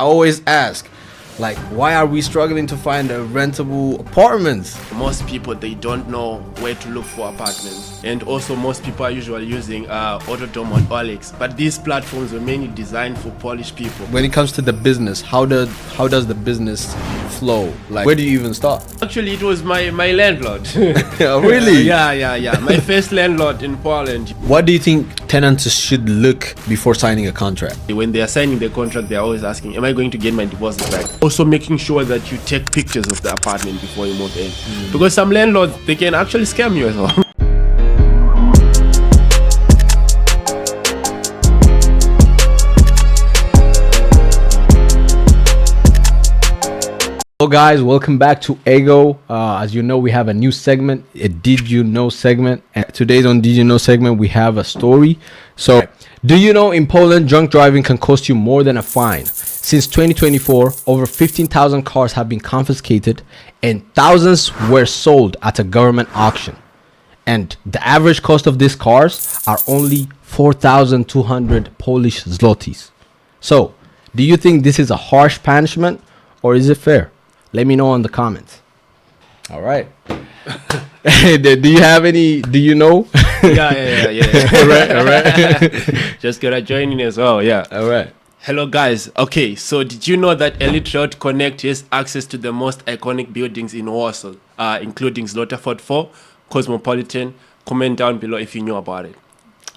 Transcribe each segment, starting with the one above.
I always ask, like, why are we struggling to find a rentable apartments? Most people, they don't know where to look for apartments, and also most people are usually using Autodome or OLX, but these platforms were mainly designed for Polish people. When it comes to the business, how does the business flow? Like, where do you even start? Actually, it was my landlord. Oh, really? Yeah. My first landlord in Poland. What do you think tenants should look before signing a contract? When they are signing the contract, they are always asking, am I going to get my deposit back? Also making sure that you take pictures of the apartment before you move in. Because some landlords, they can actually scam you as well. Hello guys, welcome back to Ego. As you know, we have a new segment, a Did You Know segment. And today's on Did You Know segment, we have a story. So, do you know in Poland, drunk driving can cost you more than a fine? Since 2024, over 15,000 cars have been confiscated and thousands were sold at a government auction. And the average cost of these cars are only 4,200 Polish zlotys. So, do you think this is a harsh punishment or is it fair? Let me know in the comments. All right. Do you have any? Do you know? Yeah. All right. Just gotta join in as well, yeah. All right. Hello guys. Okay, so did you know that Elite Realty Connect has access to the most iconic buildings in Warsaw, including Zlotafort 4, Cosmopolitan? Comment down below if you knew about it.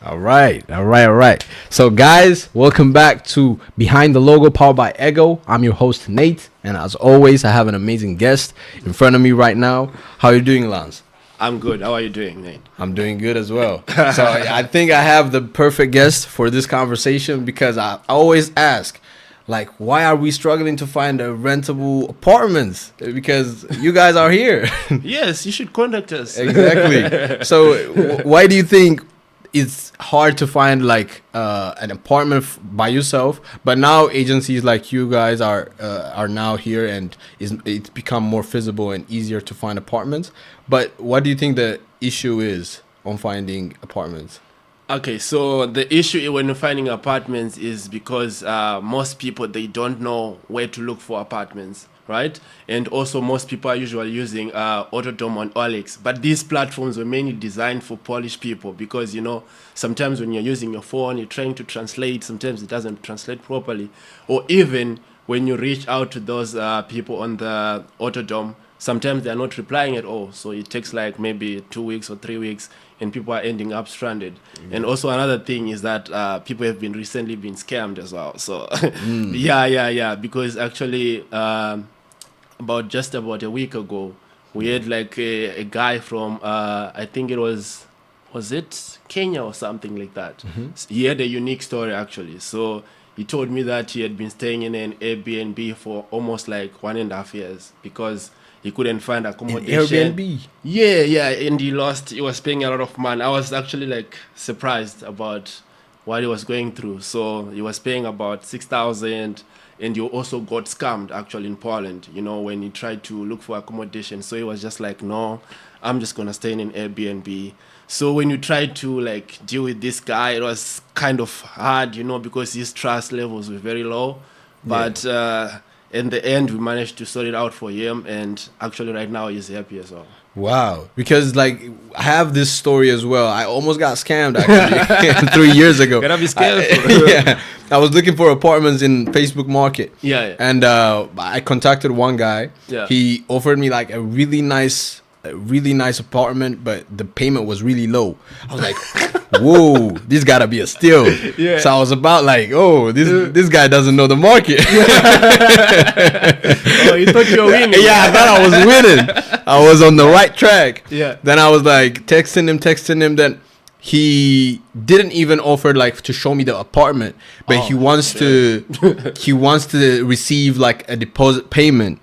All right. So guys, welcome back to Behind the Logo, powered by Ego. I'm your host Nate, and as always, I have an amazing guest in front of me right now. How are you doing, Lance? I'm good. How are you doing, Nate? I'm doing good as well. So I think I have the perfect guest for this conversation because I always ask, like, why are we struggling to find a rentable apartments? Because you guys are here. Yes, you should contact us. Exactly. So why do you think it's hard to find like an apartment by yourself, but now agencies like you guys are now here, and it's become more feasible and easier to find apartments? But what do you think the issue is on finding apartments? Okay, so the issue when finding apartments is because most people, they don't know where to look for apartments, right? And also most people are usually using Autodome on OLX, but these platforms were mainly designed for Polish people because, you know, sometimes when you're using your phone, you're trying to translate, sometimes it doesn't translate properly, or even when you reach out to those people on the Autodome, sometimes they're not replying at all, so it takes like maybe 2 weeks or 3 weeks, and people are ending up stranded. And also another thing is that people have been recently been scammed as well. So yeah, because actually about a week ago, we had like a guy from I think it was it Kenya or something like that. He had a unique story actually. So he told me that he had been staying in an Airbnb for almost like 1.5 years because he couldn't find accommodation. Airbnb? Yeah, and he was paying a lot of money. I was actually like surprised about what he was going through. So he was paying about 6,000, and he also got scammed actually in Poland, you know, when he tried to look for accommodation. So he was just like, no, I'm just gonna stay in an Airbnb. So when you tried to like deal with this guy, it was kind of hard, you know, because his trust levels were very low. But in the end, we managed to sort it out for him, and actually right now he's happy as well. Wow. Because like I have this story as well. I almost got scammed actually 3 years ago. Gotta be scared. I was looking for apartments in Facebook Market. Yeah. And I contacted one guy. Yeah. He offered me like a really nice apartment, but the payment was really low. I was like, whoa, this gotta be a steal. Yeah. So I was about like, oh, this guy doesn't know the market. Oh, you thought you were winning? Yeah, I thought I was winning. I was on the right track. Yeah. Then I was like texting him. Then he didn't even offer like to show me the apartment, but he wants to receive like a deposit payment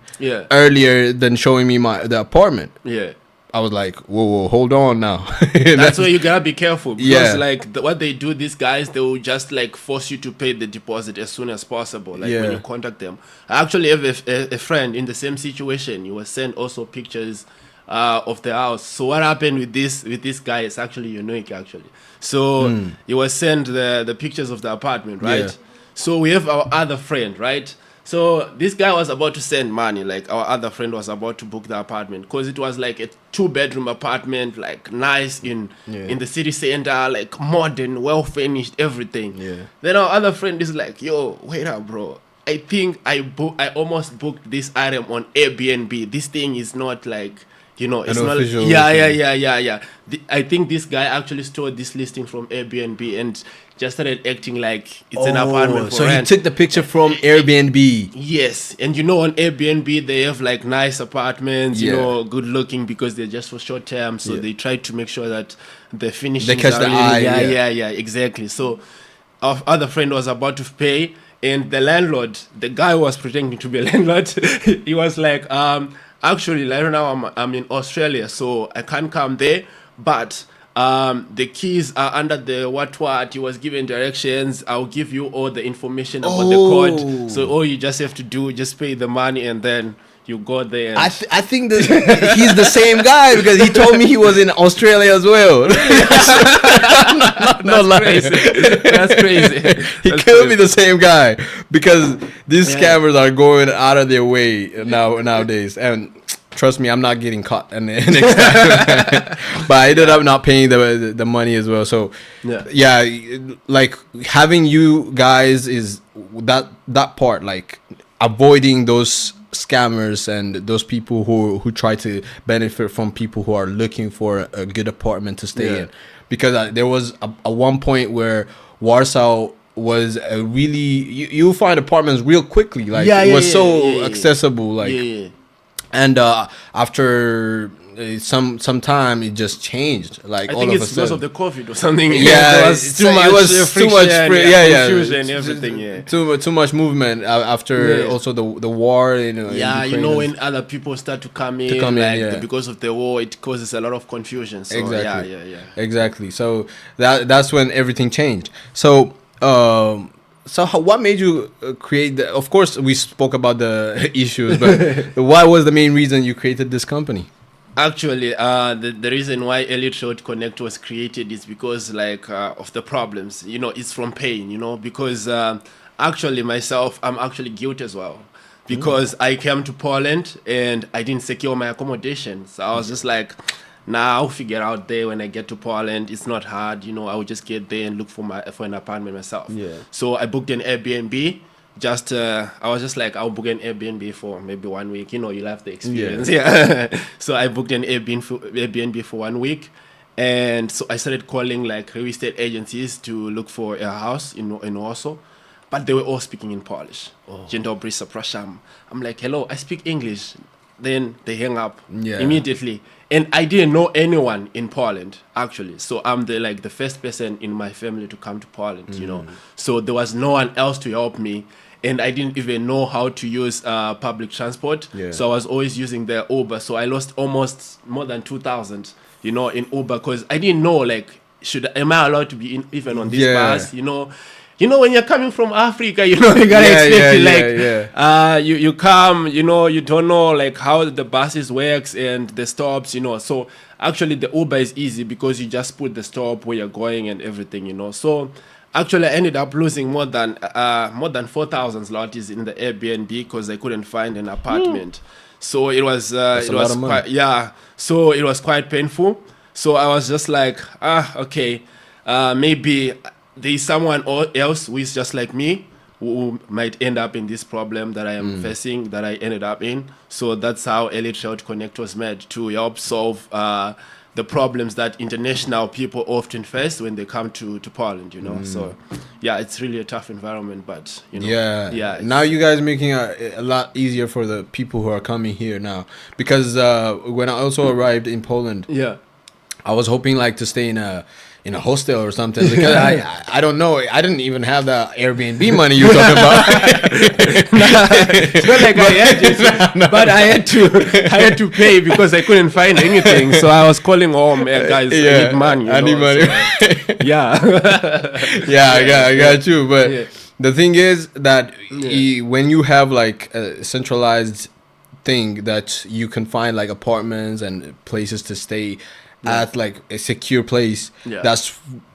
earlier than showing me the apartment. Yeah. I was like, whoa, hold on now. That's why you gotta be careful, because Yeah. what they do, these guys, they will just like force you to pay the deposit as soon as possible, like when you contact them. I actually have a friend in the same situation. He was sent also pictures of the house. So what happened with this guy is actually unique actually. So he was sent the pictures of the apartment, right? So we have our other friend, right? So this guy was about to send money, like our other friend was about to book the apartment because it was like a 2-bedroom apartment, like nice in the city center, like modern, well furnished, everything. Yeah. Then our other friend is like, "Yo, wait up, bro. I think I almost booked this item on Airbnb. This thing is not like." It's An not. official Yeah. thing. I think this guy actually stole this listing from Airbnb and just started acting like it's an apartment for so rent. he took the picture from Airbnb. Yes, and on Airbnb they have like nice apartments, Yeah. good looking because they're just for short term. So they try to make sure that the finishes They catch are the really, eye, yeah, exactly. So our other friend was about to pay, and the landlord, the guy who was pretending to be a landlord, he was like, actually, right now I'm in Australia, so I can't come there, but the keys are under the what. He was given directions. I'll give you all the information about the code. So all you just have to do, just pay the money, and then you go there. I think that he's the same guy because he told me he was in Australia as well. That's crazy. That's crazy. He could be the same guy because these scammers are going out of their way nowadays. And trust me, I'm not getting caught next time. But I ended up not paying the money as well. So yeah, like having you guys is that part, like avoiding those scammers and those people who try to benefit from people who are looking for a good apartment to stay in, because there was a one point where Warsaw was a really you find apartments real quickly, like it was so accessible, like and after some time it just changed, like I all think of it's a sudden because of the COVID or something. there was too much confusion, everything. Too much movement after also the war, in Ukraine when other people start to come in, because of the war, it causes a lot of confusion. So exactly. So that's when everything changed. So what made you create of course we spoke about the issues, but what was the main reason you created this company? Actually, the reason why Elite Realty Connect was created is because of the problems. It's from pain. Because actually myself, I'm actually guilty as well. Because I came to Poland and I didn't secure my accommodation. So I was just like, nah, I'll figure out there when I get to Poland. It's not hard. I will just get there and look for an apartment myself. Yeah. So I booked an Airbnb. I was just like, I'll book an Airbnb for maybe 1 week. You'll have the experience. So I booked an Airbnb for 1 week. And so I started calling like real estate agencies to look for a house in Warsaw. But they were all speaking in Polish. Dzień dobry, zapraszam. I'm like, hello, I speak English. Then they hang up immediately. And I didn't know anyone in Poland, actually. So I'm the first person in my family to come to Poland, So there was no one else to help me. And I didn't even know how to use public transport. Yeah. So I was always using the Uber. So I lost almost more than 2,000, in Uber. Because I didn't know, am I allowed to be even on this bus, when you're coming from Africa, you gotta expect it. You come, you don't know how the buses works and the stops, So actually the Uber is easy because you just put the stop where you're going and everything, So actually I ended up losing more than 4,000 zlotys in the Airbnb because I couldn't find an apartment. So it was So it was quite painful. So I was just like, okay, maybe there's someone else who is just like me who might end up in this problem that I am facing, that I ended up in. So that's how Elite Realty Connect was made, to help solve the problems that international people often face when they come to Poland, So it's really a tough environment, but now you guys making a lot easier for the people who are coming here now, because when I also arrived in Poland, I was hoping to stay in a hostel or something, because I don't know, I didn't even have the Airbnb money you're talking about. It's not like I had it, but I had to pay because I couldn't find anything. So I was calling home, guys, I need money. I need money. So, I got you. But the thing is that when you have a centralized thing that you can find apartments and places to stay, at like a secure place, Yeah.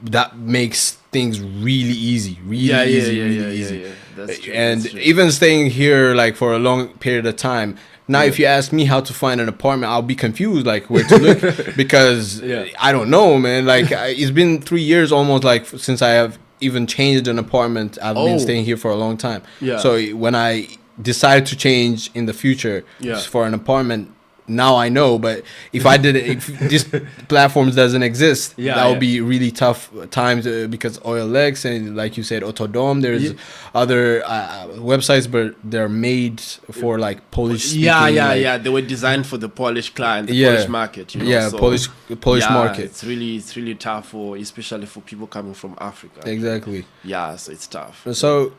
that makes things really easy, really easy. That's true. And That's true. even staying here like for a long period of time. Now, Yeah. if you ask me how to find an apartment, I'll be confused, like where to look, because Yeah. I don't know, man. Like it's been 3 years almost, like since I have even changed an apartment. I've been Oh. staying here for a long time. Yeah. So when I decide to change in the future Yeah. for an apartment, now I know. But if I did it, if this platforms doesn't exist, Yeah, that would yeah. be really tough times, because OLX and, like you said, Autodom. There's Ye- other websites, but they're made for like Polish speaking. like, They were designed for the Polish client, the Yeah. Polish market. You know? Yeah, so, Polish yeah, market. It's really tough for, especially for people coming from Africa. Exactly. Yeah, so it's tough. So,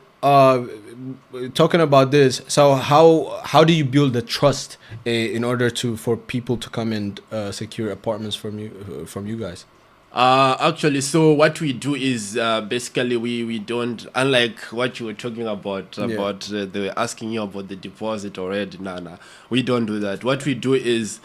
talking about this, so how do you build the trust in order for people to come and secure apartments from you guys? Actually, so what we do is basically we don't, unlike what you were talking about they were asking you about the deposit already. Nah, we don't do that. What we do is,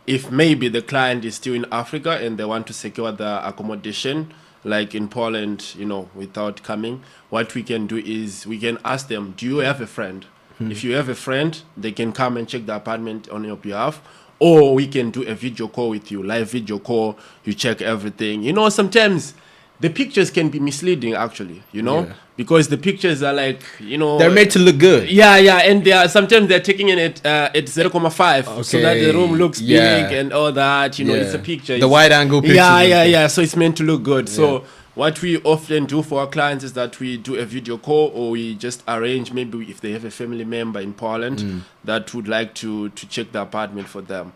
if maybe the client is still in Africa and they want to secure the accommodation, like in Poland, without coming, what we can do is we can ask them, do you have a friend? If you have a friend, they can come and check the apartment on your behalf. Or we can do a video call with you, live video call. You check everything. Sometimes the pictures can be misleading, actually, Yeah. because the pictures are like, They're made to look good. Yeah, and sometimes they're taking it at 0.5, so that the room looks Yeah. big and all that. Yeah. It's a picture. The It's- wide angle pictures. Yeah. So it's meant to look good. So what we often do for our clients is that we do a video call, or we just arrange, maybe if they have a family member in Poland that would like to check the apartment for them.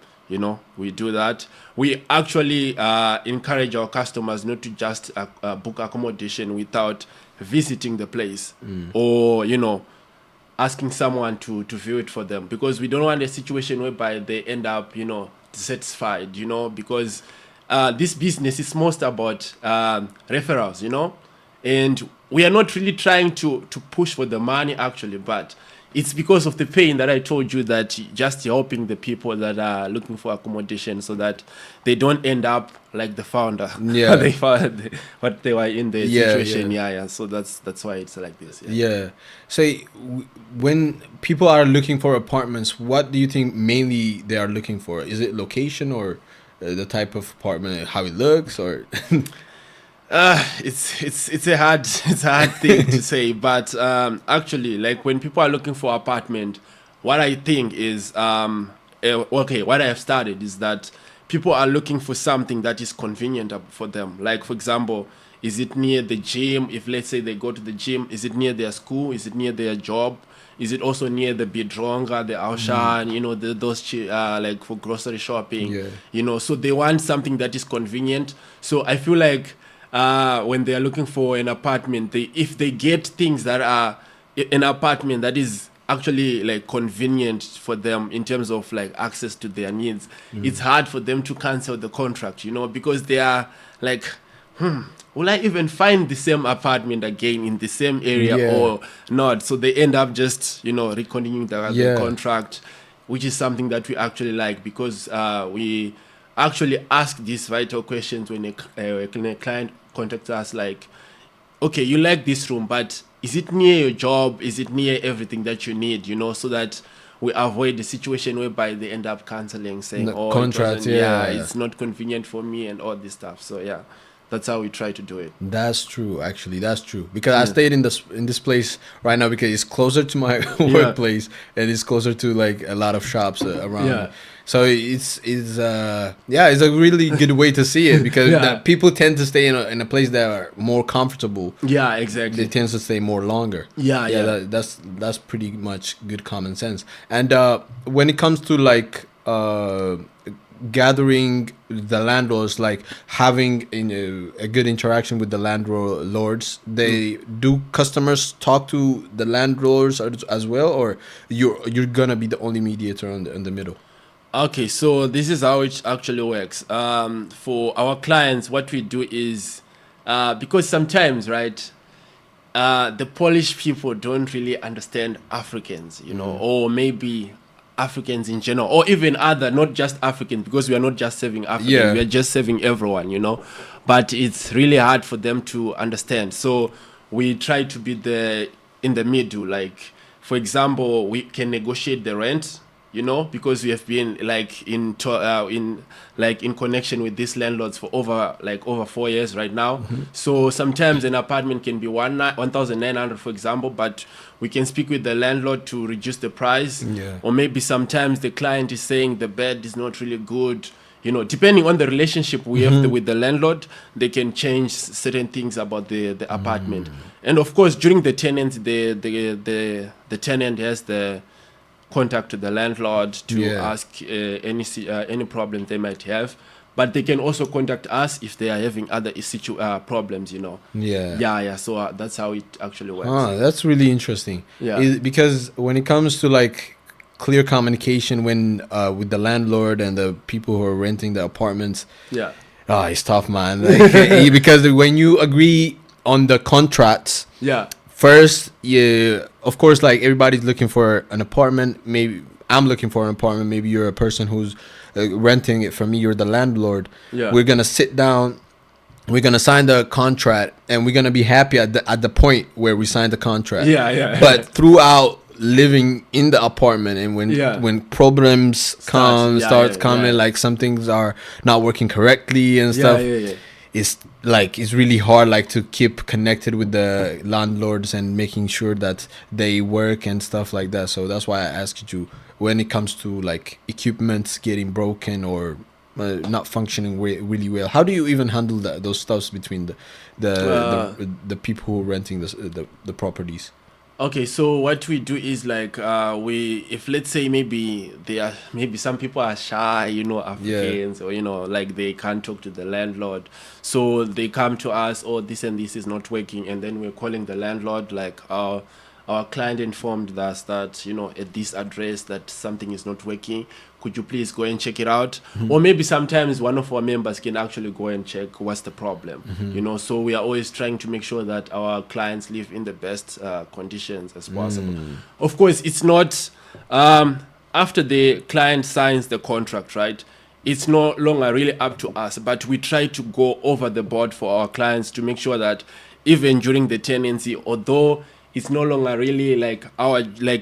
We do that. We actually encourage our customers not to just book accommodation without visiting the place, or asking someone to view it for them, because we don't want a situation whereby they end up dissatisfied, because this business is most about referrals, and we are not really trying to push for the money, actually, but it's because of the pain that I told you, that just helping the people that are looking for accommodation, so that they don't end up like the founder. Yeah. They found what they were in the Yeah, situation. yeah. Yeah. So that's why it's like this. Yeah. So when people are looking for apartments, what do you think mainly they are looking for? Is it location, or the type of apartment, how it looks, or? It's a hard thing to say, but actually, like when people are looking for apartment, what I think is what I have started is that people are looking for something that is convenient for them. Like, for example, is it near the gym? If, let's say, they go to the gym, is it near their school? Is it near their job? Is it also near the Bidronga, the Auchan, those like for grocery shopping? Yeah. So they want something that is convenient. So I feel like when they are looking for an apartment, if they get things that are an apartment that is actually like convenient for them in terms of like access to their needs, it's hard for them to cancel the contract, because they are like, will I even find the same apartment again in the same area or not? So they end up just reconvening the contract, which is something that we actually like, because we actually ask these vital questions when a client contacts us, like, okay, you like this room, but is it near your job? Is it near everything that you need? So that we avoid the situation whereby they end up canceling, saying, The "Oh, contract, it's not convenient for me," and all this stuff. So that's how we try to do it. That's true, actually. That's true. Because I stayed in this place right now because it's closer to my workplace, and it's closer to like a lot of shops around. Yeah. So it's a really good way to see it, because people tend to stay in a place that are more comfortable. Yeah, exactly. They tend to stay more longer. That's pretty much good common sense. And when it comes to like gathering the landlords, like having a good interaction with the landlords, do customers talk to the landlords as well, or you're gonna be the only mediator in the middle? Okay, so this is how it actually works. For our clients, what we do is, because sometimes, right, the Polish people don't really understand Africans, or maybe Africans in general, or even other, not just Africans, because we are not just serving Africans, Yeah. we are just serving everyone, you know. But it's really hard for them to understand. So we try to be in the middle. Like, for example, we can negotiate the rent, you know, because we have been like in connection with these landlords for over 4 years right now. So sometimes an apartment can be 1,900, for example, but we can speak with the landlord to reduce the price. Yeah. Or maybe sometimes the client is saying the bed is not really good, you know. Depending on the relationship we have with the landlord, they can change certain things about the apartment. And of course, during the tenants, the tenant has the contact to the landlord to ask any problem they might have, but they can also contact us if they are having other problems, you know. Yeah. So that's how it actually works. That's really interesting. Because when it comes to like clear communication when with the landlord and the people who are renting the apartments, it's tough, man. Like, because when you agree on the contracts, first, of course, like everybody's looking for an apartment. Maybe I'm looking for an apartment. Maybe you're a person who's renting it from me. You're the landlord. We're gonna sit down. We're gonna sign the contract, and we're gonna be happy at the point where we sign the contract. But throughout living in the apartment, and when problems starts coming, like some things are not working correctly and stuff. It's really hard, like, to keep connected with the landlords and making sure that they work and stuff like that. So that's why I asked you, when it comes to like equipment getting broken or not functioning really well, how do you even handle those stuffs between the people who are renting the properties? Okay, so what we do is like if let's say maybe some people are shy, you know, Africans, or you know, like they can't talk to the landlord, so they come to us, oh, this and this is not working, and then we're calling the landlord, like our client informed us that, you know, at this address that something is not working. Could you please go and check it out? Or maybe sometimes one of our members can actually go and check what's the problem. You know, so we are always trying to make sure that our clients live in the best conditions as possible. Of course, it's not after the client signs the contract, right? It's no longer really up to us, but we try to go over the board for our clients to make sure that even during the tenancy, although it's no longer really like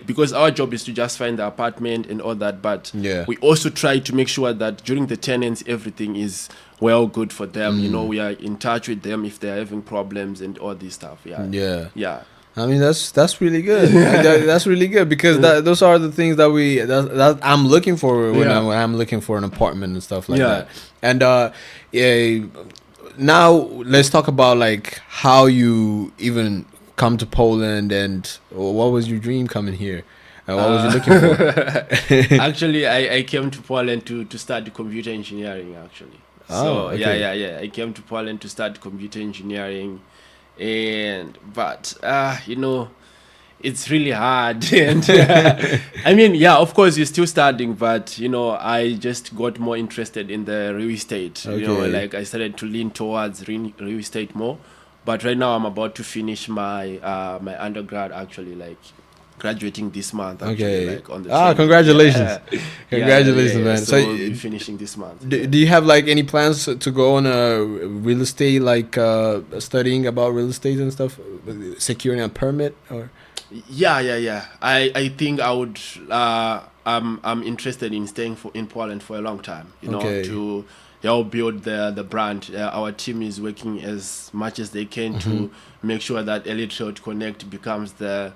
because our job is to just find the apartment and all that, but we also try to make sure that during the tenants everything is well good for them. You know, we are in touch with them if they're having problems and all this stuff. I mean, that's really good. That's really good, because those are the things that I'm looking for when I'm looking for an apartment and stuff like that. And now let's talk about like how you even come to Poland, and what was your dream coming here? What was you looking for? Actually, I came to Poland to study computer engineering, actually. I came to Poland to study computer engineering, but you know, it's really hard. And I mean, of course, you're still studying, but you know, I just got more interested in the real estate. You know, like I started to lean towards real estate more. But right now I'm about to finish my my undergrad, actually, like graduating this month. Actually, like on the congratulations! Congratulations, man. So we'll be finishing this month. Do you have like any plans to go on a real estate, like studying about real estate and stuff, securing a permit or? I think I would. I'm interested in staying in Poland for a long time. You know, to help build the brand. Our team is working as much as they can to make sure that Elite Realty Connect becomes the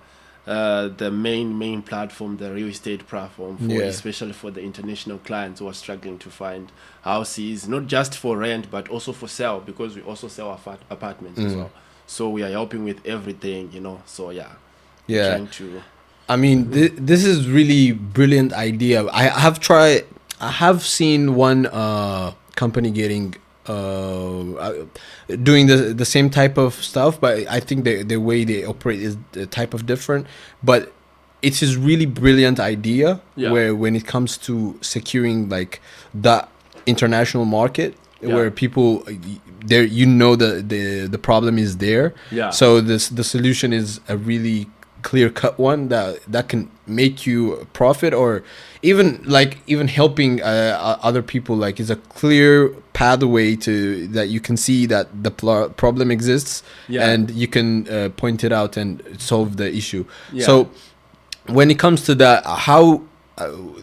main platform, the real estate platform, especially for the international clients who are struggling to find houses, not just for rent but also for sale, because we also sell apartments as well. So we are helping with everything, you know. So trying to. I mean, this is really brilliant idea. I have seen one company getting doing the same type of stuff, but I think the way they operate is the type of different. But it's a really brilliant idea where when it comes to securing like that international market, where people the problem is there. So the solution is a really clear cut one that can make you a profit, or even helping other people, like is a clear pathway to that you can see that the problem exists, and you can point it out and solve the issue. So when it comes to that,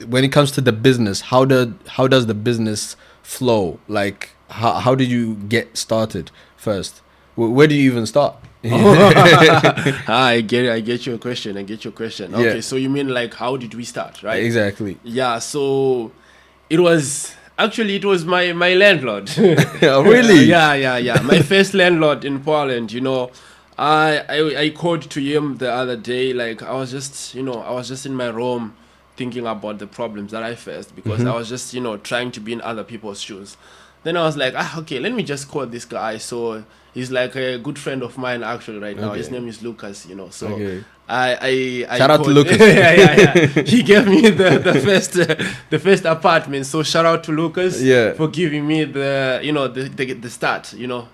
when it comes to the business, how does the business flow? Like how did you get started first? Where do you even start? I get your question. Okay, so you mean like how did we start, right? Exactly. Yeah, so it was my landlord. Oh, really? Yeah. My first landlord in Poland, I called to him the other day. Like I was just in my room thinking about the problems that I faced, because I was just trying to be in other people's shoes. Then I was like, okay, let me just call this guy. So he's like a good friend of mine actually right now. His name is Lucas, So I shout out to Lucas. yeah. He gave me the first apartment. So shout out to Lucas for giving me the start,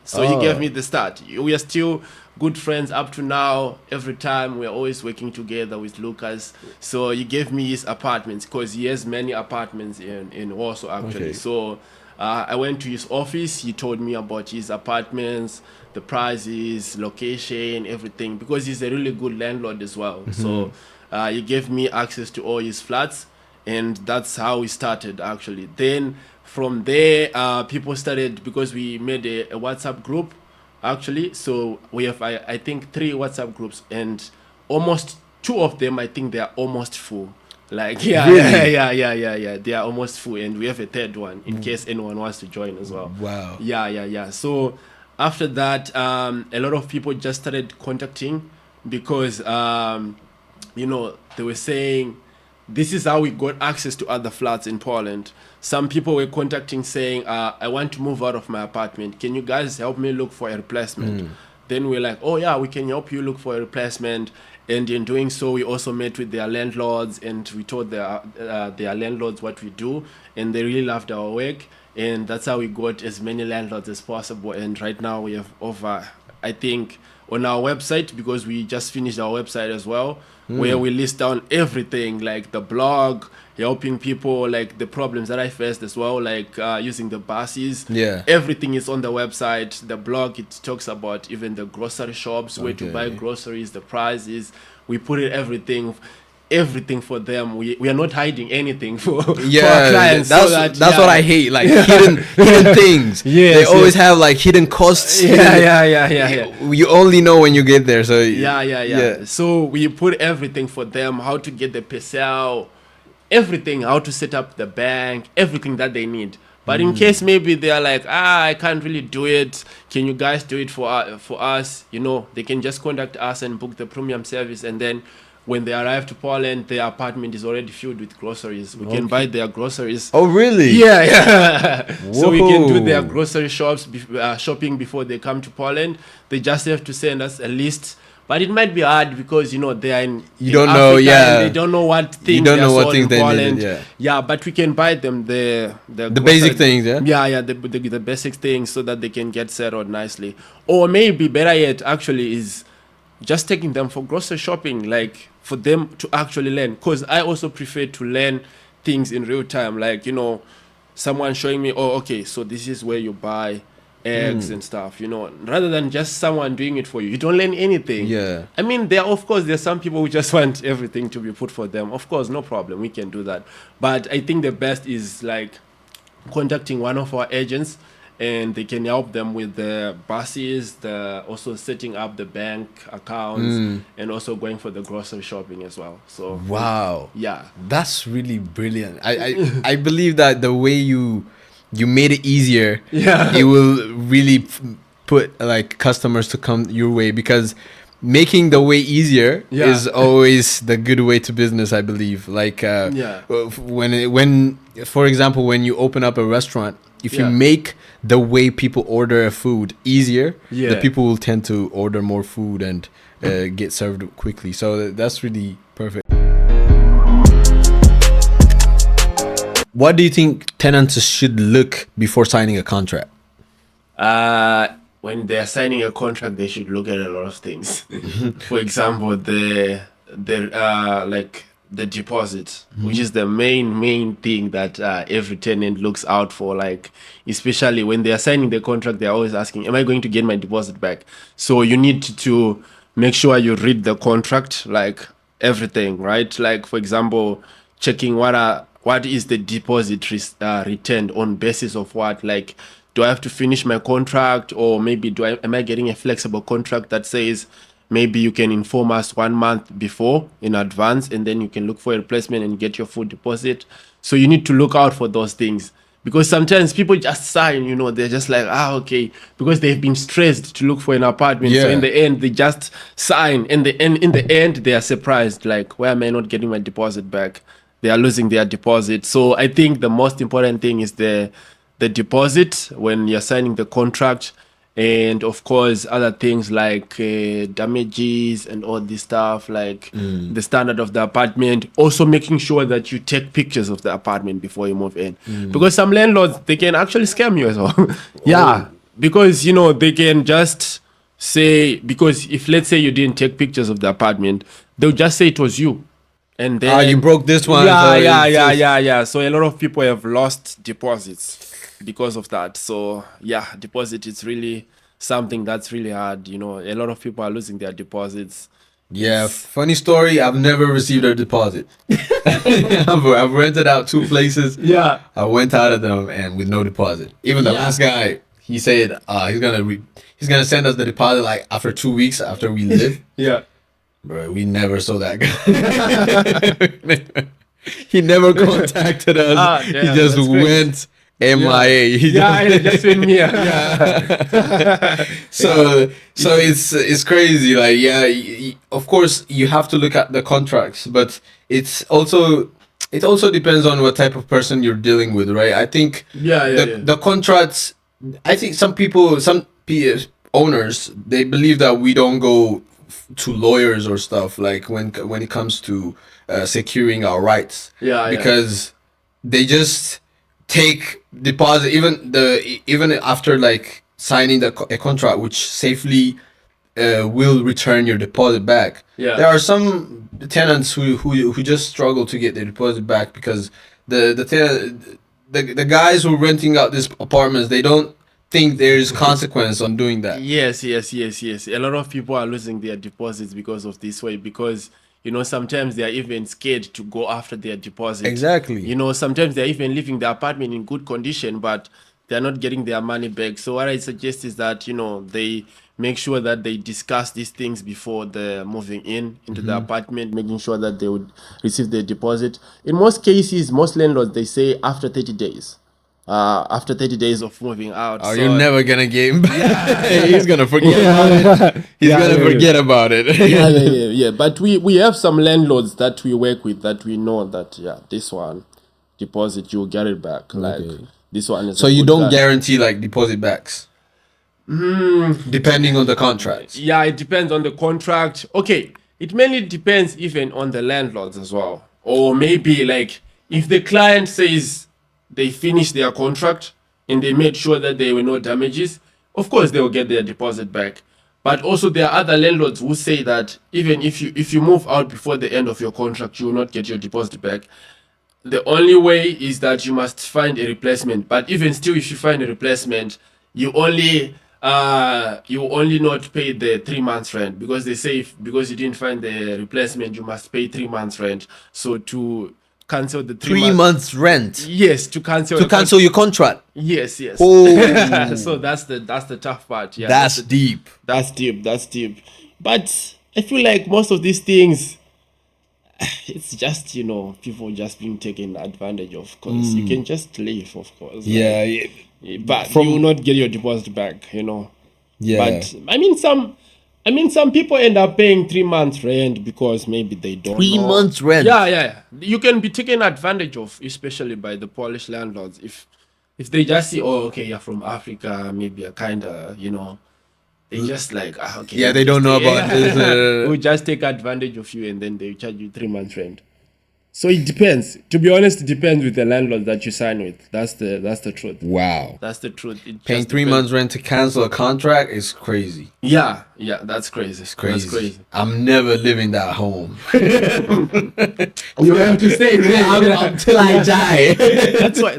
So he gave me the start. We are still good friends up to now. Every time we're always working together with Lucas. So he gave me his apartments, because he has many apartments in Warsaw actually. So I went to his office. He told me about his apartments, the prices, location, everything, because he's a really good landlord as well. So he gave me access to all his flats, and that's how we started actually. Then from there, people started, because we made a WhatsApp group actually. So we have I think 3 WhatsApp groups, and almost 2 of them, I think they are almost full. Like Really? yeah. They are almost full, and we have a 3rd one in case anyone wants to join as well. Wow. Yeah. So after that, a lot of people just started contacting, because they were saying this is how we got access to other flats in Poland. Some people were contacting saying, I want to move out of my apartment. Can you guys help me look for a replacement? Then we're like, oh yeah, we can help you look for a replacement. And in doing so, we also met with their landlords, and we told their landlords what we do, and they really loved our work. And that's how we got as many landlords as possible. And right now we have over, I think, on our website, because we just finished our website as well, where we list down everything, like the blog, helping people, like the problems that I faced as well, like using the buses. Everything is on the website. The blog, it talks about even the grocery shops, where to buy groceries, the prices. We put it everything for them. We are not hiding anything for our clients. That's what I hate, like hidden things. They always have like hidden costs. You only know when you get there. So so we put everything for them, how to get the PSL, everything, how to set up the bank, everything that they need. But in case maybe they are like, I can't really do it, can you guys do it for us? They can just contact us and book the premium service, and then when they arrive to Poland, their apartment is already filled with groceries. We can buy their groceries. Oh, really? Yeah. So we can do their grocery shopping before they come to Poland. They just have to send us a list. But it might be hard, because they are in Africa, and they don't know what things they are sold in Poland. But we can buy them the basic things. The basic things, so that they can get settled nicely. Or maybe better yet, actually, is just taking them for grocery shopping, like for them to actually learn. Because I also prefer to learn things in real time, like someone showing me, oh, okay, so this is where you buy eggs and stuff, rather than just someone doing it for you. You don't learn anything. I mean, there's some people who just want everything to be put for them. Of course, no problem, we can do that. But I think the best is like contacting one of our agents, and they can help them with the buses, also setting up the bank accounts, and also going for the grocery shopping as well. So wow, that's really brilliant. I believe that the way you made it easier, it will really put like customers to come your way, because making the way easier is always the good way to business, I believe. Like when for example, when you open up a restaurant, if you make the way people order a food easier, the people will tend to order more food and get served quickly. So that's really perfect. What do you think tenants should look before signing a contract? When they're signing a contract, they should look at a lot of things. For example, the the deposit, which is the main thing that every tenant looks out for. Like, especially when they are signing the contract, they're always asking, am I going to get my deposit back? So you need to make sure you read the contract, like everything, right? Like, for example, checking what is the deposit returned on basis of what. Like, do I have to finish my contract, or maybe am I getting a flexible contract that says maybe you can inform us 1 month before in advance, and then you can look for a replacement and get your full deposit. So you need to look out for those things, because sometimes people just sign, they're just like, okay, because they've been stressed to look for an apartment. So Yeah. in the end, they just sign, and in the end, they are surprised, like, why am I not getting my deposit back? They are losing their deposit. So I think the most important thing is the deposit when you're signing the contract, and of course other things like damages and all this stuff, like the standard of the apartment. Also making sure that you take pictures of the apartment before you move in, because some landlords, they can actually scam you as well. Yeah, because they can just say, because if let's say you didn't take pictures of the apartment, they'll just say it was you. And then You broke this one. Yeah, so yeah, it's yeah, just- yeah, yeah. So a lot of people have lost deposits because of that. So yeah, deposit is really something that's really hard. A lot of people are losing their deposits. Yeah, funny story. I've never received a deposit. I've rented out 2 places. Yeah. I went out of them and with no deposit. Even the last guy, he said he's gonna send us the deposit like after 2 weeks after we live. Yeah. Bro, we never saw that guy. He never contacted us. Damn, He just that's great. went MIA. He Yeah, just- just been me. so it's crazy. Like, of course you have to look at the contracts, but it also depends on what type of person you're dealing with, right? I think the contracts, I think some owners, they believe that we don't go to lawyers or stuff, like when it comes to securing our rights, because they just take deposit even after like signing a contract which safely will return your deposit back. There are some tenants who just struggle to get their deposit back because the guys who are renting out these apartments, they don't think there is consequence on doing that. Yes. A lot of people are losing their deposits because of this way, because sometimes they are even scared to go after their deposit. Exactly. Sometimes they're even leaving the apartment in good condition, but they're not getting their money back. So what I suggest is that they make sure that they discuss these things before they're moving into the apartment, making sure that they would receive their deposit. In most cases, most landlords, they say after 30 days. After 30 days of moving out. Oh, you're never gonna get him back. He's gonna forget about it. He's gonna forget about it. Yeah. But we have some landlords that we work with that we know that, this one, deposit, you'll get it back. Like, this one is So a you good don't guy. guarantee like deposit backs? Depending on the contract. Yeah, it depends on the contract. Okay, it mainly depends even on the landlords as well. Or maybe like if the client says they finished their contract and they made sure that there were no damages, of course they will get their deposit back. But also there are other landlords who say that even if you move out before the end of your contract, you will not get your deposit back. The only way is that you must find a replacement. But even still, if you find a replacement, you only not pay the 3 months rent, because they say because you didn't find the replacement, you must pay 3 months rent. So to cancel the 3 months rent yes, to cancel your contract. yes. Oh. So that's the tough part. Yeah, That's deep. That's deep. But I feel like most of these things, it's just people just being taken advantage of, because you can just leave, of course. Yeah. But you will not get your deposit back. Yeah. But I mean some people end up paying 3 months rent because maybe they don't 3 know. months rent. Yeah. You can be taken advantage of, especially by the Polish landlords. If they just see, oh, okay, you're from Africa, maybe a kind of, they just like, okay. Yeah, they don't know about this. We'll just take advantage of you, and then they charge you 3 months rent. So it depends. To be honest, it depends with the landlord that you sign with. That's the truth. Wow. That's the truth. It Paying just 3 depends. months rent to cancel a contract is crazy. Yeah, that's crazy. Crazy. That's crazy. I'm never living that home. You have to stay there until I die.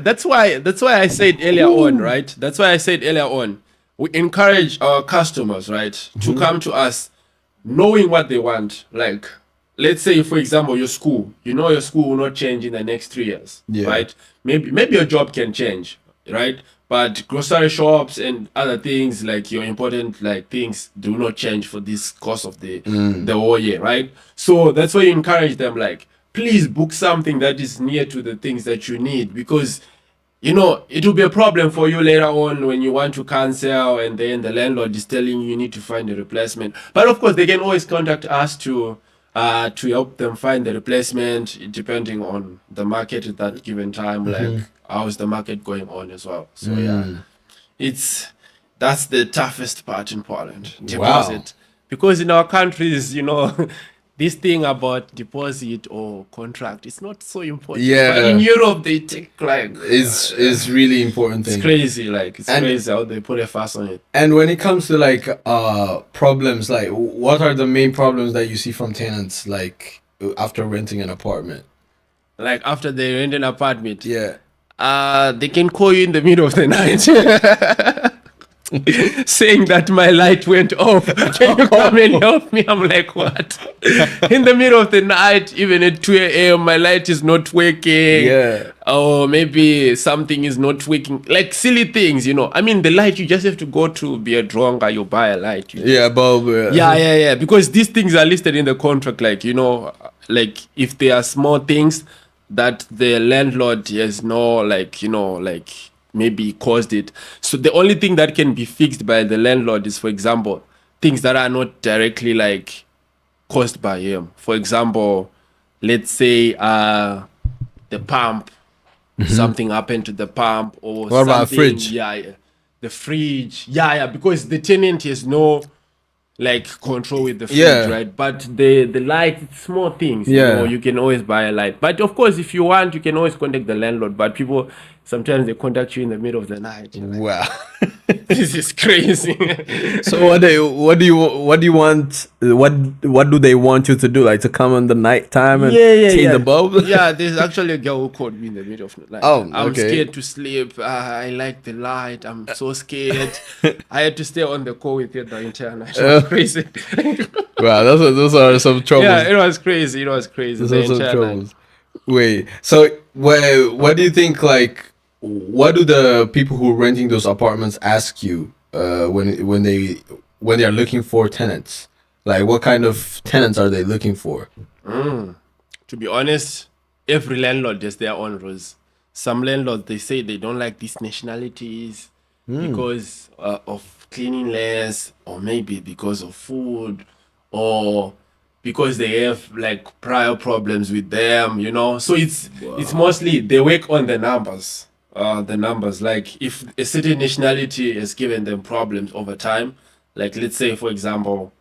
That's why I said earlier on, right? That's why I said earlier on, we encourage our customers, right, to come to us knowing what they want. Like, let's say, for example, your school. You know your school will not change in the next 3 years, Yeah. right? Maybe your job can change, right? But grocery shops and other things like your important like things do not change for this course of the whole year, right? So that's why you encourage them, like, please book something that is near to the things that you need, because you know it will be a problem for you later on when you want to cancel and then the landlord is telling you need to find a replacement. But of course they can always contact us to help them find the replacement depending on the market at that given time, like how's the market going on as well. So yeah, that's the toughest part in Poland, deposit. Because in our countries, you know, this thing about deposit or contract, it's not so important. Yeah. But in Europe, they take like It's really important thing. it's crazy. Like it's And- crazy how they put a fuss on it. And when it comes to like problems, like what are the main problems that you see from tenants like after renting an apartment? Like after they rent an apartment, Yeah. they can call you in the middle of the night. Saying that my light went off. Can you come and help me? I'm like, what? In the middle of the night, even at 2 a.m., my light is not working. Yeah. Or maybe something is not working. Like silly things, you know. I mean, the light, you just have to go to be a dronga, you buy a light. Yeah, bulb. Yeah. Because these things are listed in the contract, like, you know, like if they are small things that the landlord has no, like, you know, like maybe caused it. So the only thing that can be fixed by the landlord is, for example, things that are not directly like caused by him. For example, let's say the pump, something happened to the pump, or What about something- fridge? Yeah, the fridge. Yeah, because the tenant has no like control with the fridge, Yeah. right? But the light, it's small things. Yeah. You know, you can always buy a light. But of course, if you want, you can always contact the landlord. But people sometimes they contact you in the middle of the night. You're like, Wow. this is crazy. So what do you want? What do they want you to do? Like to come in the night time and change the bulb? Yeah, there's actually a girl who called me in the middle of the night. Oh, I'm okay. scared to sleep. I like the light. I'm so scared. I had to stay on the call with her the entire night. It was crazy. Wow, those are some troubles. Yeah, it was crazy. It was crazy. Those The are some entire troubles. night. Wait, so what do you think? Like, what do the people who are renting those apartments ask you when they are looking for tenants? Like, what kind of tenants are they looking for? To be honest, every landlord has their own rules. Some landlords, they say they don't like these nationalities because of cleanliness, or maybe because of food, or because they have like prior problems with them, you know. So it's mostly they work on the numbers. Like if a certain nationality has given them problems over time, like let's say for example,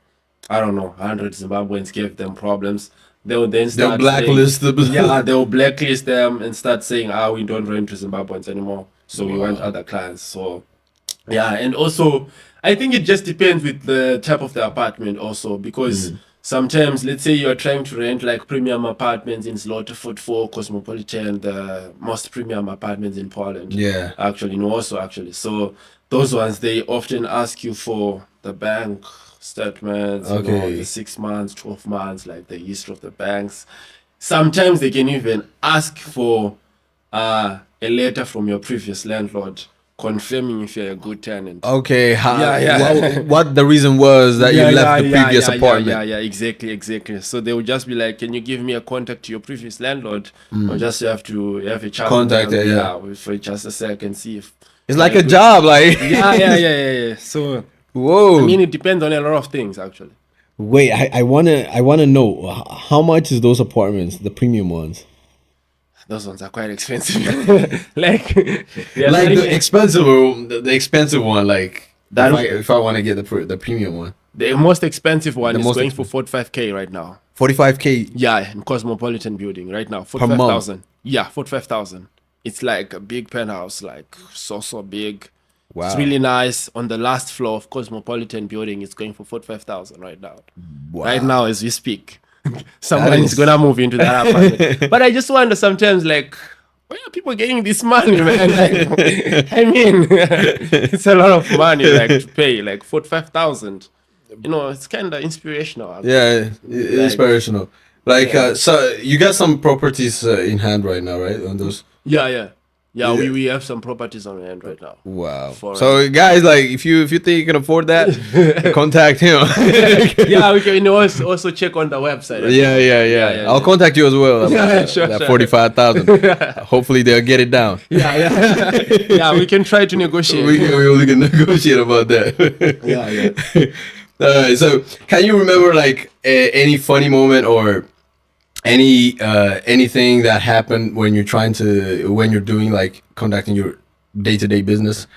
I don't know, 100 Zimbabweans gave them problems. They'll then start blacklist saying, them. Yeah, they'll blacklist them and start saying, we don't rent to Zimbabweans anymore. So we want other clients. So yeah, and also I think it just depends with the type of the apartment also, because sometimes let's say you're trying to rent like premium apartments in Slaughterford 4, Cosmopolitan, the most premium apartments in Poland. Yeah. Actually, no, also actually. So those ones, they often ask you for the bank statements, you know, Okay. the 6 months, 12 months, like the history of the banks. Sometimes they can even ask for a letter from your previous landlord confirming if you're a good tenant. Okay, Yeah. what the reason was that you left the previous apartment? Yeah, exactly. So they would just be like, can you give me a contact to your previous landlord? Or just you have a chat Contact with them, it, yeah. for just a sec and see if It's like a job, like. yeah. So Whoa. I mean, it depends on a lot of things actually. Wait, I wanna know how much is those apartments, the premium ones? Those ones are quite expensive. like they're Like not the even- expensive one, the expensive one. Like That- if I want to get the premium one. The most expensive one The is most going for 45K right now. 45K Yeah, in Cosmopolitan building right now. per month. 45,000. Yeah, 45,000. It's like a big penthouse, like so big. Wow. It's really nice. On the last floor of Cosmopolitan building, it's going for 45,000 right now. Wow. Right now as we speak. Someone That is is- gonna move into that apartment. But I just wonder sometimes, like, where are people getting this money, man? Like, I mean, it's a lot of money, like, to pay, like 45,000. You know, it's kind of inspirational. Actually. Yeah, inspirational. Like, Yeah. so you got some properties in hand right now, right? On those. Yeah. Yeah. We have some properties on hand right now. Wow. For So guys, like, if you think you can afford that, contact him. Yeah, we can also check on the website. Yeah. I'll contact you as well. Yeah, sure, That sure. 45,000. Hopefully they'll get it down. Yeah, we can try to negotiate. We can negotiate about that. Yeah. So can you remember like any funny moment or anything that happened when you're doing like conducting your day-to-day business?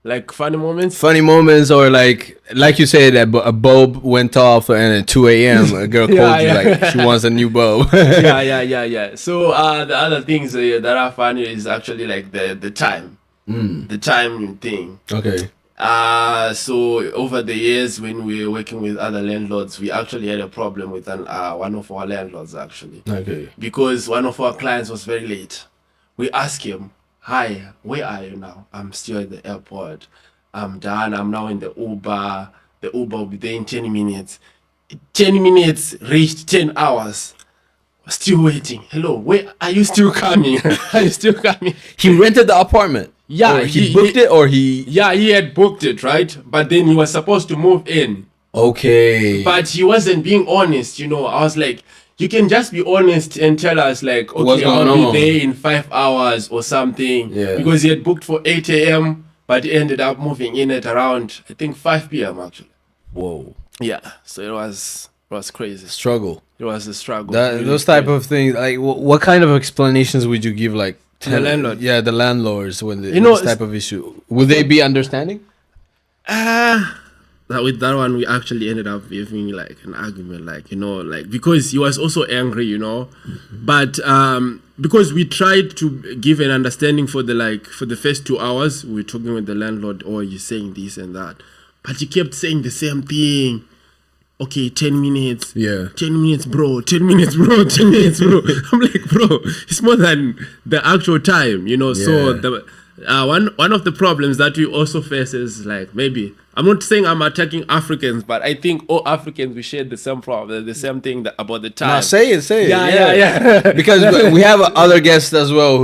Like funny moments. Funny moments, or like you said, a bulb went off and at 2 a.m. a girl called you like she wants a new bulb. Yeah. So the other things that are funny is actually like the time, the time thing. Okay. So over the years when we were working with other landlords, we actually had a problem with one of our landlords actually. Okay. Because one of our clients was very late. We asked him, "Hi, where are you now?" "I'm still at the airport. I'm done. I'm now in the Uber. The Uber will be there in 10 minutes. 10 minutes reached 10 hours. Still waiting. Hello, where are you still coming? Are you still coming?" He rented the apartment. Yeah, Or he booked it, or he. Yeah, he had booked it, right? But then he was supposed to move in. Okay. But he wasn't being honest, you know. I was like, you can just be honest and tell us, like, What's okay, going I'll on? be there in 5 hours or something. Yeah. Because he had booked for 8 a.m., but he ended up moving in at around, I think, 5 p.m. actually. Whoa. Yeah, so it was crazy. Struggle. It was a struggle. That Really those type crazy. of things. Like, what kind of explanations would you give, like The landlord? Yeah, the landlords when You know, this type of issue. Would they be understanding? With that one, we actually ended up having like an argument, like, you know, like, because he was also angry, you know, but because we tried to give an understanding for the first 2 hours, we were talking with the landlord, "Oh, you're saying this and that," but he kept saying the same thing. "Okay, 10 minutes. Yeah. 10 minutes, bro. 10 minutes, bro. 10 minutes, bro." I'm like, bro, it's more than the actual time, you know. So Yeah. the one of the problems that we also face is, like, maybe, I'm not saying I'm attacking Africans, but I think all Africans, we share the same problem, the same thing about the time. No, say it. Yeah. Because we have other guests as well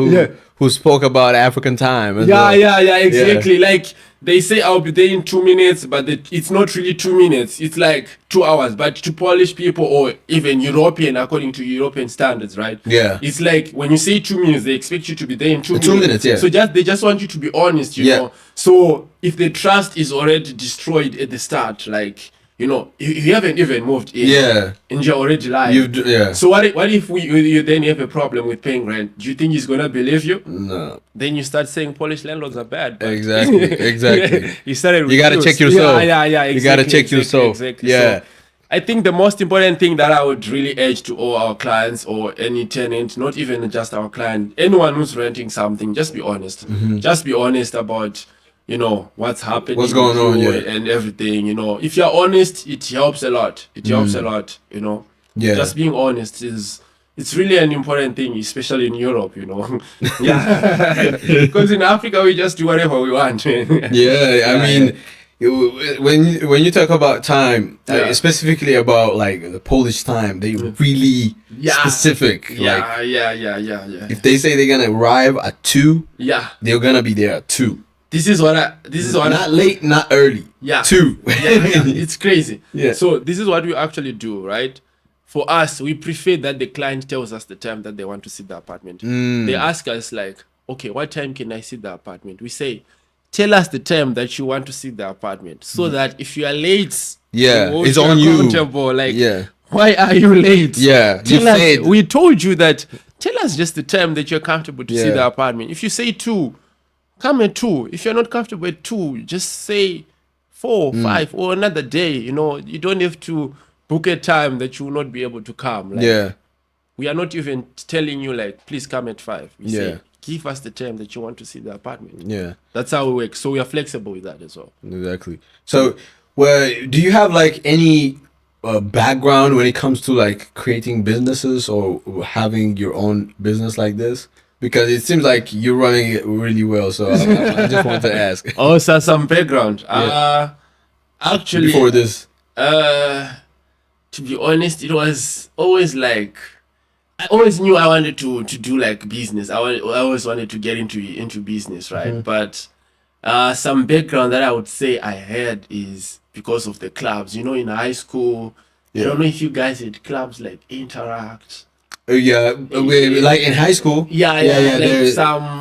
who spoke about African time. As well. Yeah, exactly. Like, they say I'll be there in 2 minutes, but it's not really 2 minutes. It's like 2 hours. But to Polish people, or even European, according to European standards, right? Yeah. It's like when you say 2 minutes, they expect you to be there in 2 minutes. 2 minutes, yeah. So they just want you to be honest, you know. So if the trust is already destroyed at the start, like, you know, you haven't even moved in. Yeah. And you're already lying. Yeah. So what if you then have a problem with paying rent? Do you think he's gonna believe you? No. Then you start saying Polish landlords are bad. but- Exactly. you started with You gotta news. check yourself. Yeah, exactly. You gotta check yourself. Exactly. Yeah. So, I think the most important thing that I would really urge to all our clients or any tenant, not even just our client, anyone who's renting something, just be honest. Just be honest about, you know, what's happening, What's going with on, you yeah. and everything. You know, if you're honest, it helps a lot. It helps a lot. You know, Yeah. just being honest it's really an important thing, especially in Europe. You know, yeah, because in Africa we just do whatever we want. Yeah, I mean, when you talk about time, specifically about like the Polish time, they really specific. Like, Yeah. if they say they're gonna arrive at 2, Yeah. they're gonna be there at 2. This is what Not late, not early. Yeah. 2. Yeah. It's crazy. Yeah. So this is what we actually do, right? For us, we prefer that the client tells us the time that they want to see the apartment. They ask us like, "Okay, what time can I see the apartment?" We say, "Tell us the time that you want to see the apartment, so that if you are late, Yeah, we hold it's on you. accountable. Like, Yeah. why are you late? Yeah, you Tell us, said. we told you that. Tell us just the time that you're comfortable to see Yeah. the apartment. If you say 2, come at 2. If you're not comfortable at 2, just say 4, 5, or another day. You know, you don't have to book a time that you will not be able to come. Like, Yeah. we are not even telling you like, please come at 5. We Yeah. say, give us the time that you want to see the apartment. Yeah. That's how we work. So we are flexible with that as well. Exactly. So, well, do you have like any background when it comes to like creating businesses or having your own business like this? Because it seems like you're running it really well. So I just want to ask. Also, some background. Actually, Before this. To be honest, it was always like, I always knew I wanted to do like business. I always wanted to get into business, right? But some background that I would say I had is because of the clubs. You know, in high school, I don't know if you guys had clubs like Interact. Yeah, like in high school. Yeah, like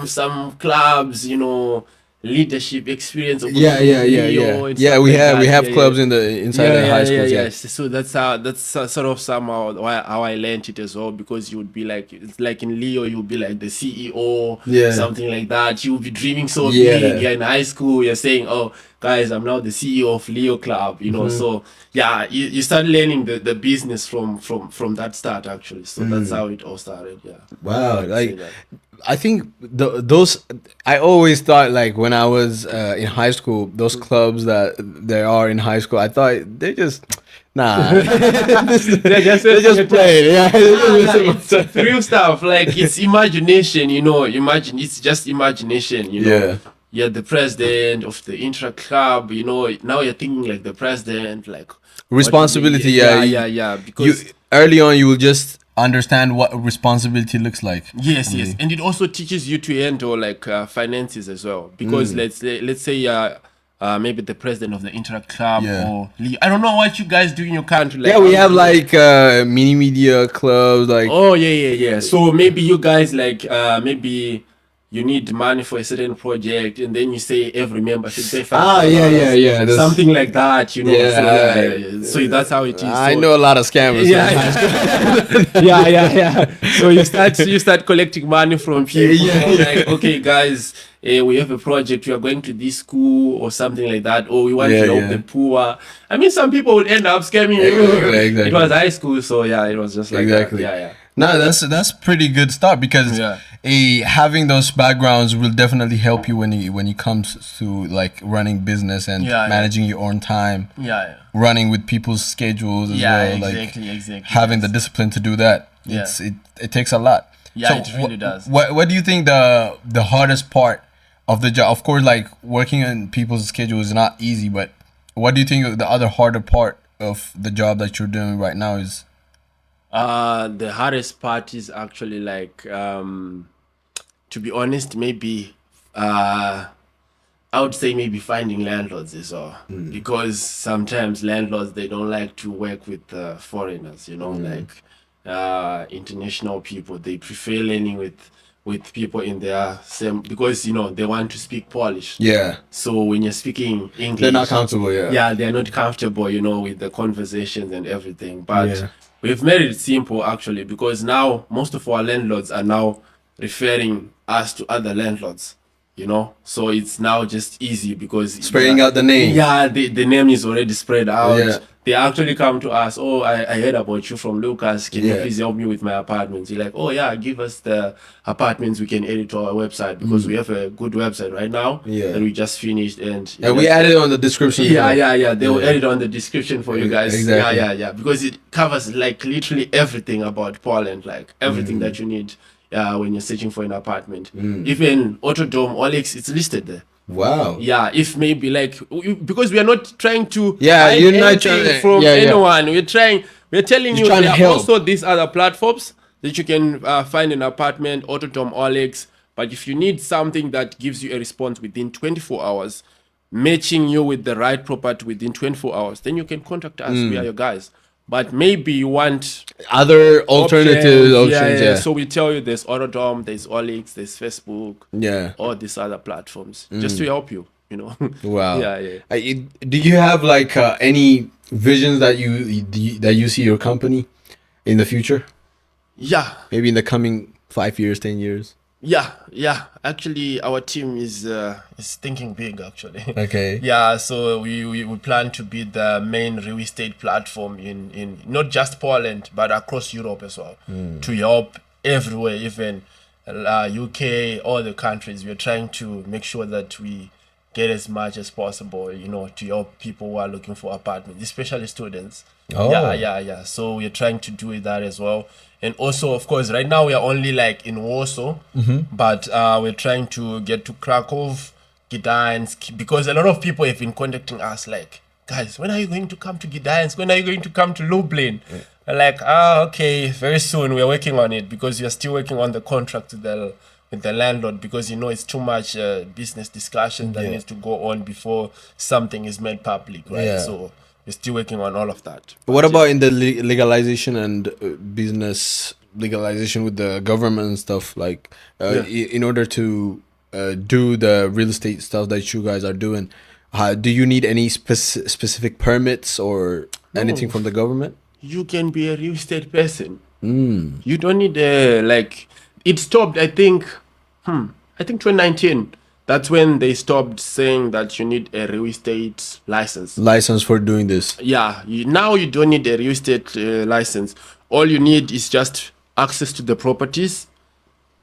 some clubs, you know, leadership experience. Of Yeah. Yeah, we have clubs in the inside the high schools. Yeah. So that's sort of somehow how I learned it as well, because you would be like, it's like in Leo, you would be like the CEO, something like that. You would be dreaming so big. Yeah, in high school, you're saying, oh, guys, I'm now the CEO of Leo Club. You know, so yeah, you start learning the business from that start actually. So that's how it all started. Yeah. Wow, like I think those I always thought like when I was in high school, those clubs that there are in high school, I thought they just they're just playing. Yeah, it's real stuff. Like, it's imagination. You know, it's just imagination. You know. You're the president of the intra club, you know, now you're thinking like the president, like responsibility. Because early on you will just understand what responsibility looks like. Yes, and it also teaches you to handle like finances as well, because let's say maybe the president of the intra club, or I don't know what you guys do in your country. Like, we have like mini media clubs, like so maybe you guys like maybe you need money for a certain project, and then you say every member should pay $5. Something like that, you know. So that's how it is. I know a lot of scammers. So you start collecting money from people. Like, okay, guys, we have a project. We are going to this school or something like that, or we want to help the poor. I mean, some people would end up scamming you. Exactly. It was high school, so it was just like that. No, that's pretty good start, because having those backgrounds will definitely help you when it comes to like running business and managing your own time. Running with people's schedules as well. Exactly. Having the discipline to do that. It takes a lot. Yeah, so it really does. What do you think the hardest part of the job? Of course, like working on people's schedule is not easy, but what do you think the other harder part of the job that you're doing right now is? The hardest part is actually like, to be honest, maybe I would say maybe finding landlords is all, because sometimes landlords, they don't like to work with foreigners, you know, like international people. They prefer learning with people in their same, because you know they want to speak Polish. So when you're speaking English, they're not comfortable. They're not comfortable, you know, with the conversations and everything. But we've made it simple actually, because now most of our landlords are now referring us to other landlords, you know. So it's now just easy, because spreading out the name. The name is already spread out. They actually come to us. Oh, I heard about you from Lucas. Can you please help me with my apartments? You're like, oh yeah, give us the apartments. We can add it to our website, because we have a good website right now that we just finished, and we added on the description. They will add it on the description for you guys. Exactly. Because it covers like literally everything about Poland, like everything that you need when you're searching for an apartment. Even Autodome, Olex, it's listed there. Wow. If maybe like, because we are not trying to you're not trying from anyone. We're telling you there are also these other platforms that you can find an apartment, Autodome, Olex. But if you need something that gives you a response within 24 hours, matching you with the right property within 24 hours, then you can contact us. We are your guys. But maybe you want other alternative options. So we tell you there's Autodome, there's Olex, there's Facebook, all these other platforms, just to help you, you know. Wow. Do you have like any visions that you see your company in the future? Yeah. Maybe in the coming 5 years, 10 years. Yeah. Actually, our team is thinking big. Actually. Okay. Yeah. So we plan to be the main real estate platform in not just Poland but across Europe as well. To help everywhere, even UK, all the countries. We're trying to make sure that we get as much as possible, to help people who are looking for apartments, especially students. Oh. Yeah. So we're trying to do that as well. And also, of course, right now we are only like in Warsaw, but we're trying to get to Krakow, Gdańsk, because a lot of people have been contacting us like, guys, when are you going to come to Gdańsk? When are you going to come to Lublin? We're like, okay, very soon. We're working on it because we are still working on the contract with the landlord, because it's too much business discussion that needs to go on before something is made public, right? Yeah. So we're still working on all of that. What about in the legalization and business legalization with the government and stuff? Like, in order to do the real estate stuff that you guys are doing, do you need any specific permits or anything from the government? You can be a real estate person. You don't need it stopped, I think 2019. That's when they stopped saying that you need a real estate license For doing this. Yeah, now you don't need a real estate license. All you need is just access to the properties.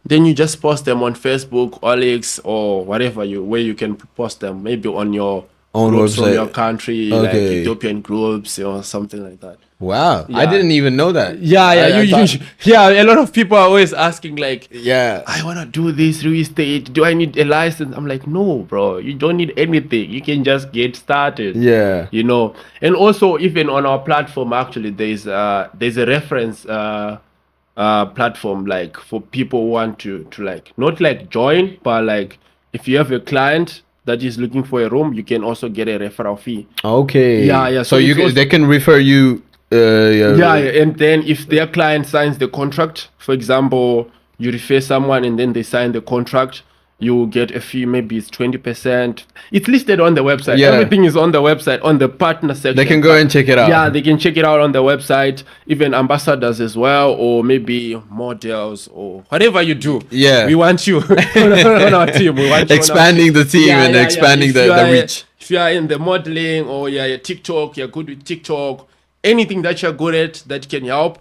Then you just post them on Facebook, OLX, or whatever where you can post them. Maybe on your own groups from website. your country, like Ethiopian groups or something like that. Wow, Yeah. I didn't even know that. A lot of people are always asking like, Yeah. I want to do this real estate. Do I need a license? I'm like, no, bro, you don't need anything. You can just get started. Yeah. And also even on our platform, actually, there's a reference platform like for people who want to like not like join, but like if you have a client that is looking for a room, you can also get a referral fee. Okay. Yeah. So So they can refer you. Yeah, and then if their client signs the contract, for example, you refer someone and then they sign the contract, you get a fee. Maybe it's 20%. It's listed on the website. Yeah. Everything is on the website, on the partner section. They can go and check it out. Yeah, they can check it out on the website. Even ambassadors as well, or maybe models, or whatever you do. Yeah. We want you on our team. We want you Expanding the team and expanding If the you are reach. If you are in the modeling or you're TikTok, you're good with TikTok, anything that you're good at that can help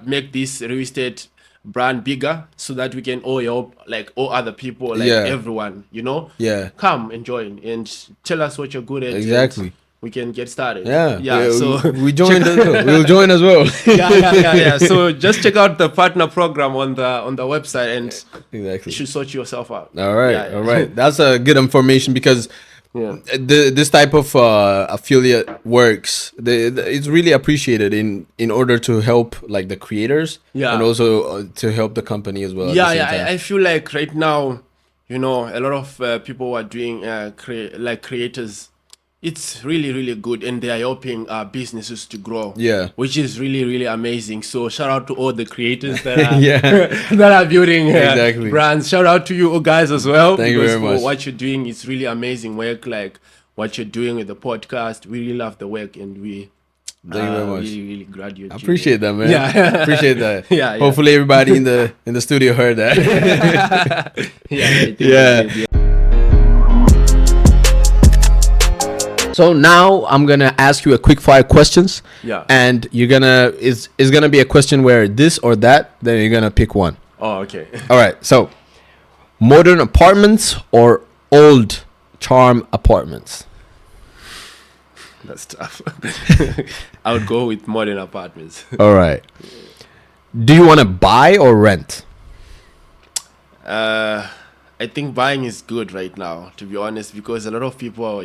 make this real estate brand bigger, so that we can all help like all other people, like everyone, Yeah. come and join and tell us what you're good at. Exactly. And we can get started. Yeah. So we joined as well. We'll join as well. yeah. So just check out the partner program on the website and Exactly. you should sort yourself out. All right. Yeah. All right. That's a good information because this type of affiliate works. It's really appreciated in order to help like the creators and also to help the company as well. I feel like right now, a lot of people who are doing creators. It's really, really good, and they are helping businesses to grow. Yeah, which is really, really amazing. So shout out to all the creators that are that are building brands. Shout out to you guys as well. Thank you very much. What you're doing is really amazing work. Like what you're doing with the podcast, we really love the work, and we thank you very much. Really, really glad you. I appreciate that, man. Yeah, appreciate that. Yeah. Hopefully, everybody in the studio heard that. Yeah. So now I'm gonna ask you a quick fire questions. Yeah. And you're gonna it's gonna be a question where this or that, then you're gonna pick one. Oh, okay. All right. So modern apartments or old charm apartments? That's tough. I would go with modern apartments. All right. Do you want to buy or rent? I think buying is good right now, to be honest, because a lot of people,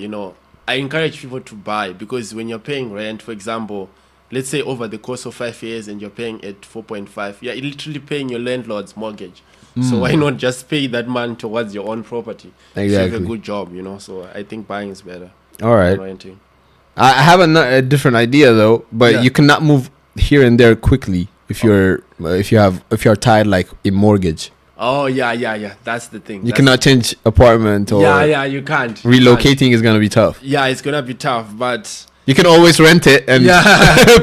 I encourage people to buy, because when you're paying rent, for example, let's say over the course of 5 years and you're paying at 4.5, you're literally paying your landlord's mortgage. So why not just pay that money towards your own property? Exactly. If you have a good job, So I think buying is better. All right. Than renting. I have a different idea though, but you cannot move here and there quickly if you're tied like in mortgage. Oh yeah. That's the thing. You cannot change apartment or you can't. Relocating is gonna be tough. Yeah, it's gonna be tough, but you can always rent it and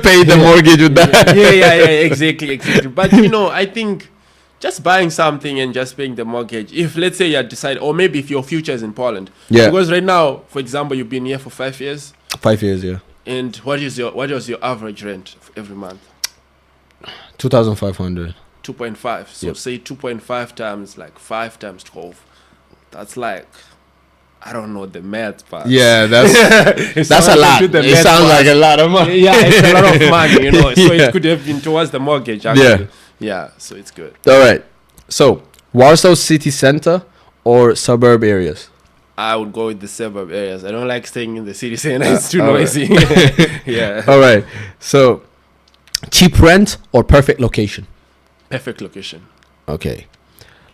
pay the mortgage with that. Yeah, exactly. But I think just buying something and just paying the mortgage. If let's say you decide, or maybe if your future is in Poland, Yeah. because right now, for example, you've been here for 5 years, 5 years, yeah. and what was your average rent every month? 2,500. 2.5. So Yep. say 2.5 times like 5 times 12. That's like, I don't know the math, but Yeah, that's a someone lot. can do the It math sounds for like us. a lot of money. Yeah, it's a lot of money, you know. So Yeah. it could have been towards the mortgage, actually. Yeah, so it's good. All right. So, Warsaw city center or suburb areas? I would go with the suburb areas. I don't like staying in the city center. It's too all right. noisy. Yeah. All right. So, cheap rent or perfect location? Perfect location. Okay.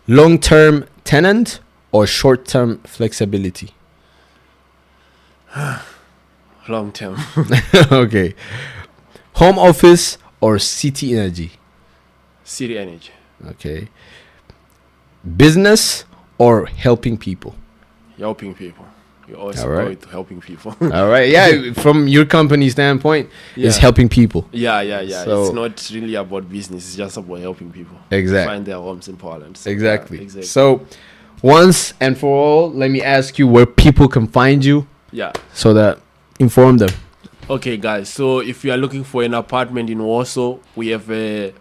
Long-term tenant or short-term flexibility? Long term. Okay. Home office or city energy? City energy. Okay. Business or helping people? Helping people. You always All go right. with helping people. All right. Yeah, from your company standpoint, it's Yeah. helping people. Yeah. So- It's not really about business. It's just about helping people Exactly. find their homes in Poland. So, Exactly. Yeah, exactly. So, once and for all, let me ask you where people can find you Yeah. so that inform them. Okay, guys. So if you are looking for an apartment in Warsaw, we have a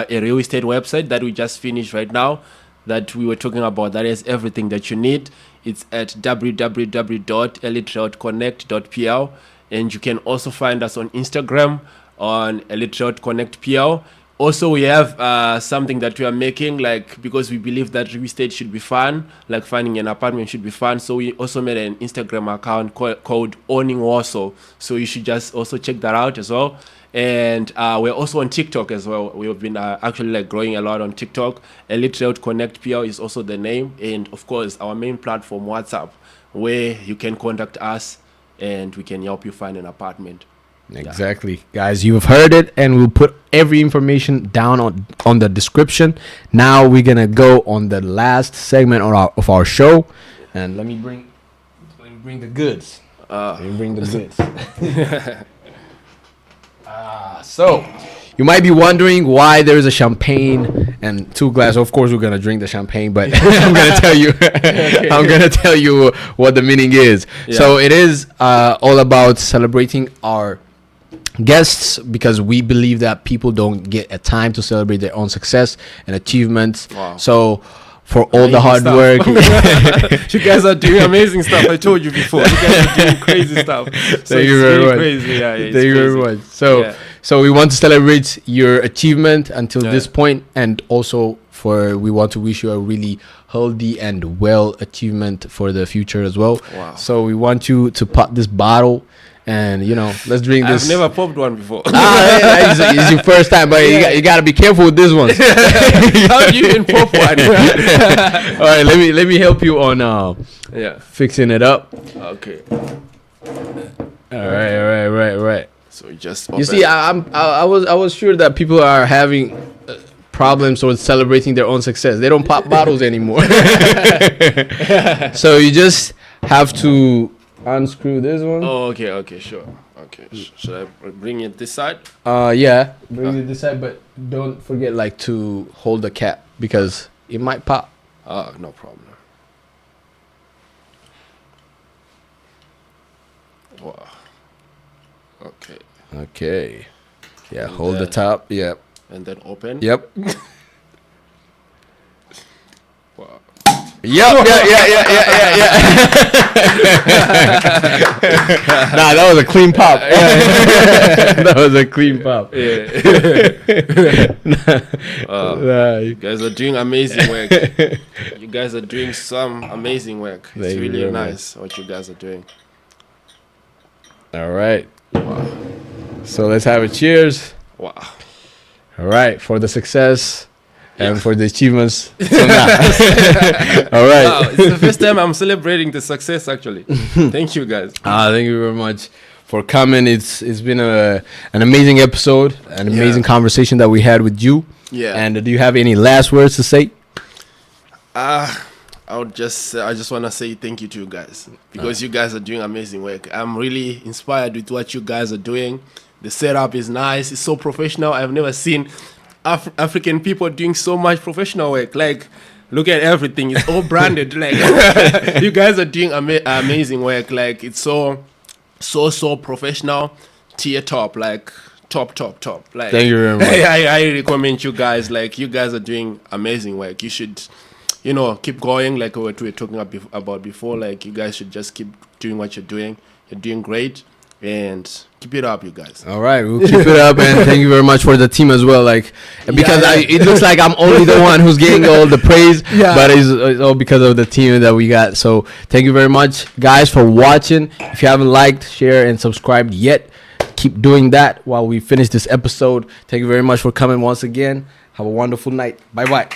real estate website that we just finished right now that we were talking about. That is everything that you need. It's at www.eliterealtyconnect.pl, and you can also find us on Instagram on Elite Realty Connect PL. Also, we have something that we are making, like, because we believe that real estate should be fun, like finding an apartment should be fun. So we also made an Instagram account called Owning Warsaw. So you should just also check that out as well. And we're also on TikTok as well. We've been actually like growing a lot on TikTok. Elite Realty Connect PL is also the name. And of course, our main platform, WhatsApp, where you can contact us and we can help you find an apartment. Exactly. Guys, you've heard it, and we'll put every information down on the description. Now we're going to go on the last segment of our show. And let me bring the goods. Let me bring the goods. So, you might be wondering why there's a champagne and 2 glasses. Of course, we're gonna drink the champagne, but I'm gonna tell you, I'm gonna tell you what the meaning is. Yeah. So it is all about celebrating our guests, because we believe that people don't get a time to celebrate their own success and achievements. Wow. So for all the Amazing hard stuff. work. You guys are doing amazing stuff. I told you before. You guys are doing crazy stuff. So Thank you it's very really much. Crazy. Yeah, it's Thank you crazy. very much. So, Yeah. so we want to celebrate your achievement until Yeah. this point, and also we want to wish you a really healthy and well achievement for the future as well. Wow. So we want you to pop this bottle, and let's drink this. I've never popped one before. It's your first time, but you got to be careful with this one. How do you even pop one? All right, let me help you on Yeah. fixing it up. Okay. All right. So you just. You see, I was sure that people are having problems with celebrating their own success. They don't pop bottles anymore. So you just have to unscrew this one. Oh, okay, sure. Okay, should I bring it this side? Yeah, bring it this side, but don't forget to hold the cap, because it might pop. No problem. Wow. Okay, Okay. Yeah, And hold the then- top. Yep. and then open. Yep. Wow. Yep. Yeah. Nah, that was a clean pop. That was a clean pop. Nah, You guys are doing amazing work. You guys are doing some amazing work. It's Thank you really very nice what you guys are doing. all right. So let's have a cheers. Wow. All right, for the success and for the achievements. So now. All right. Wow, it's the first time I'm celebrating the success, actually. Thank you, guys. Thank you very much for coming. It's been an amazing episode, an amazing conversation that we had with you. Yeah. And do you have any last words to say? I just want to say thank you to you guys, because you guys are doing amazing work. I'm really inspired with what you guys are doing. The setup is nice. It's so professional. I've never seen African people doing so much professional work. Like, look at everything; it's all branded. Like, you guys are doing amazing work. Like, it's so professional, tier top. Like, top. Like, Thank you very much. I recommend you guys. Like, you guys are doing amazing work. You should, keep going. Like what we were talking about before. Like, you guys should just keep doing what you're doing. You're doing great, and keep it up, you guys. All right, we'll keep it up, and thank you very much for the team as well. Like, because it looks like I'm only the one who's getting all the praise, but it's all because of the team that we got. So thank you very much, guys, for watching. If you haven't liked, share, and subscribed yet, keep doing that while we finish this episode. Thank you very much for coming once again. Have a wonderful night. Bye bye.